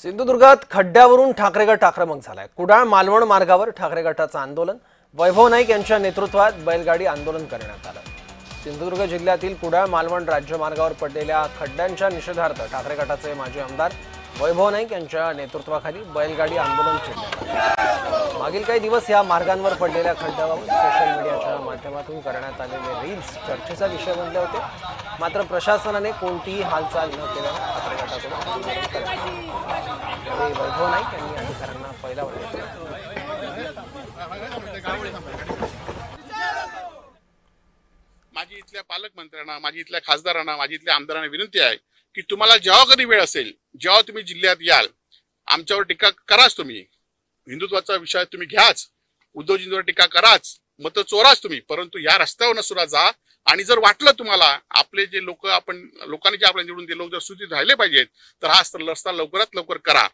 सिंधुदुर्गात खड्ड्यावरून ठाकरे गट आक्रमक झालाय। कुडाळ मालवण मार्गावर ठाकरे गटाचं आंदोलन, वैभव नाईक यांच्या नेतृत्वात बैलगाडी आंदोलन करण्यात आलं। सिंधुदुर्ग जिल्ह्यातील कुडाळ मालवण राज्यमार्गावर पडलेल्या खड्ड्यांच्या निषेधार्थ ठाकरे गटाचे माजी आमदार वैभव नाईक यांच्या नेतृत्वाखाली बैलगाडी आंदोलन छेडण्यात आलं। मागील काही दिवस या मार्गांवर पडलेल्या खड्ड्याबाबत सोशल मीडियाच्या माध्यमातून करण्यात आलेले रील्स चर्चेचा विषय बनले होते। मात्र प्रशासनाने कोणतीही हालचाल न केल्याने ठाकरे गटाकडून आंदोलन करण्यात आले। वैभव नाईक यांनी अधिकाऱ्यांना फैलावले। माझी इथल्या पालकमंत्र्यांना, माझी इथल्या खासदारांना, माझी इथल्या आमदारांना विनंती आहे की तुम्हाला जेव्हा कधी वेळ असेल, जेव्हा तुम्ही जिल्ह्यात याल, आमच्यावर टीका कराच। तुम्ही हिंदुत्वाचा विषय तुम्ही घ्याच, उद्धवजींवर टीका कराच, मत चोराच तुम्ही, परंतु या रस्त्यावर सुद्धा जा। आणि जर वाटलं तुम्हाला आपले जे लोक, आपण लोकांनी जे आपल्याला निवडून दिले लोक जर सुचित राहिले पाहिजेत, तर हा रस्ता लवकरात लवकर करा।